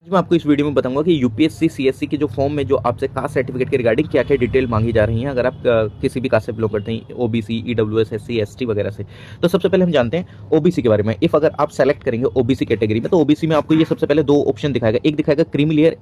आज मैं आपको इस वीडियो में बताऊंगा कि यूपीएससी सीएससी के जो फॉर्म में जो आपसे कास्ट सर्टिफिकेट के रिगार्डिंग क्या क्या डिटेल मांगी जा रही हैं अगर आप किसी भी कास्ट से बिलोंग करते हैं, ओबीसी, ईडब्ल्यूएस, एससी, एसटी वगैरह से। तो सबसे पहले हम जानते हैं ओबीसी के बारे में। इफ अगर आप सेलेक्ट करेंगे ओबीसी कैटेगरी में तो ओबीसी में आपको ये सबसे पहले दो ऑप्शन दिखाएगा। एक दिखाएगा क्रीमी लेयर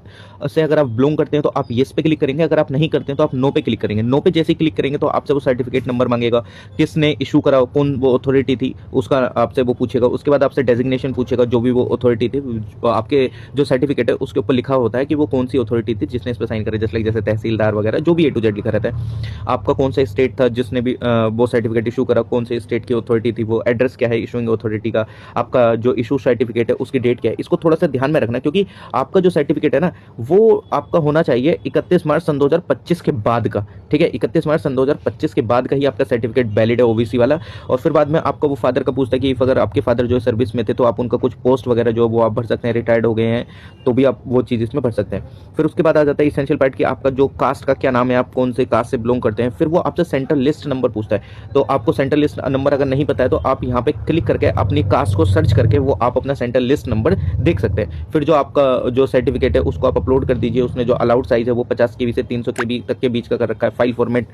से अगर आप बिलोंग करते हैं तो आप येस पे क्लिक करेंगे, अगर आप नहीं करते हैं तो आप नो पे क्लिक करेंगे। नो पे जैसे ही क्लिक करेंगे तो आपसे वो सर्टिफिकेट नंबर मांगेगा, किसने इशू करा, कौन वो अथॉरिटी थी उसका आपसे वो पूछेगा। उसके बाद आपसे डेजिग्नेशन पूछेगा, जो भी वो अथॉरिटी थी। आपके जो सर्टिफिकेट है उसके ऊपर लिखा होता है कि वो कौन सी अथॉरिटी थी जिसने इस पर साइन करे, जैसे तहसीलदार वगैरह, जो भी ए टू जेड लिखा रहता है। आपका कौन सा स्टेट था जिसने भी वो सर्टिफिकेट इशू करा, कौन से स्टेट की अथॉरिटी थी, वो एड्रेस क्या है इशूइंग अथॉरिटी का, आपका जो इशू सर्टिफिकेट है उसकी डेट क्या है। इसको थोड़ा सा ध्यान में रखना क्योंकि आपका जो सर्टिफिकेट है ना वो आपका होना चाहिए 31 मार्च सन 2025 के बाद का। ठीक है, 31 मार्च सन 2025 के बाद का ही आपका सर्टिफिकेट वैलिड है ओबीसी वाला। और फिर बाद में आपका वो फादर का पूछता है कि अगर आपके फादर जो सर्विस में थे तो आप उनका कुछ पोस्ट वगैरह जो वो आप भर सकते हैं, रिटायर्ड हो गए हैं तो भी आप वो चीज़ इसमें भर सकते हैं। फिर उसके बाद आ जाता है इसेंशियल पार्ट कि आपका जो कास्ट का क्या नाम है, आप कौन से कास्ट से बिलोंग करते हैं। फिर वो आपसे सेंट्रल लिस्ट नंबर पूछता है, तो आपको सेंट्रल लिस्ट नंबर अगर नहीं पता है तो आप यहाँ पे क्लिक करके अपनी कास्ट को सर्च करके वो आप अपना सेंट्रल लिस्ट नंबर देख सकते हैं। फिर जो आपका जो सर्टिफिकेट है उसको आप अपलोड कर दीजिए। उसमें जो अलाउड साइज है वो 50 KB से 300 KB तक के बीच का कर रखा है। फाइल फॉर्मेट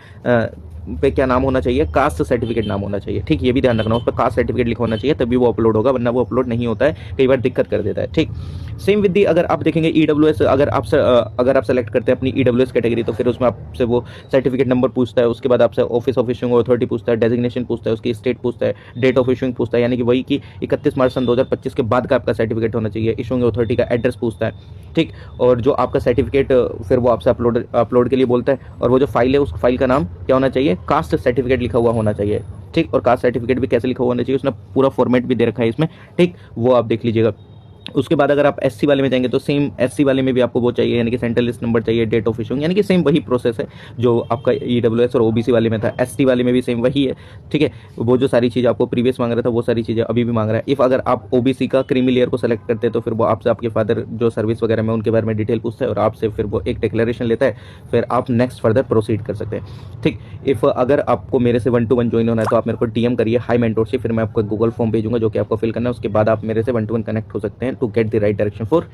पे क्या नाम होना चाहिए, कास्ट सर्टिफिकेट नाम होना चाहिए। ठीक, ये भी ध्यान रखना, उस पर कास्ट सर्टिफिकेट लिखा होना चाहिए तभी वो अपलोड होगा, वरना वो अपलोड नहीं होता है, कई बार दिक्कत कर देता है। ठीक, सेम विद दी अगर आप देखेंगे ईडब्ल्यूएस, अगर आप सेलेक्ट करते हैं अपनी ईडब्ल्यूएस कैटेगरी तो फिर उसमें आपसे वो सर्टिफिकेट नंबर पूछता है। उसके बाद आपसे ऑफिस ऑफ इशूइंग अथॉरिटी पूछता है, डेजिग्नेशन पूछता है, उसकी स्टेट पूछता है, डेट ऑफ इशूइंग पूछता है, यानी कि वही कि 31 मार्च सन 2025 के बाद का आपका सर्टिफिकेट होना चाहिए। इशूइंग अथॉरिटी का एड्रेस पूछता है। ठीक, और जो आपका सर्टिफिकेट फिर वो आपसे अपलोड के लिए बोलता है। और वो जो फाइल है उस फाइल का नाम क्या होना चाहिए, कास्ट सर्टिफिकेट लिखा हुआ होना चाहिए। ठीक, और कास्ट सर्टिफिकेट भी कैसे लिखा हुआ होना चाहिए, उसने पूरा फॉर्मेट भी दे रखा है इसमें। ठीक, वो आप देख लीजिएगा। उसके बाद अगर आप एससी वाले में जाएंगे तो सेम एससी वाले में भी आपको वो चाहिए, यानी कि सेंट्रल लिस्ट नंबर चाहिए, डेट ऑफ इशूइंग, यानी कि सेम वही प्रोसेस है जो आपका ईडब्ल्यूएस और ओबीसी वाले में था। एसटी वाले में भी सेम वही है। ठीक है, वो जो सारी चीज़ आपको प्रीवियस मांग रहा था वो सारी चीज़ें अभी भी मांग रहा है। इफ़ अगर आप ओबीसी का क्रीमी लेयर को सेलेक्ट करते हैं तो फिर वो आपसे आपके फादर जो सर्विस वगैरह में उनके बारे में डिटेल पूछता है और आपसे फिर वो एक डिक्लेरेशन लेता है, फिर आप नेक्स्ट फर्दर प्रोसीड कर सकते हैं। ठीक, इफ़ अगर आपको मेरे से 1-to-1 ज्वाइन होना है तो आप मेरे को डीएम करिए, हाई मेंटोरशिप, फिर मैं आपको गूगल फॉर्म भेजूंगा जो कि आपको फिल करना है। उसके बाद आप मेरे से 1-to-1 कनेक्ट हो सकते हैं to get the right direction for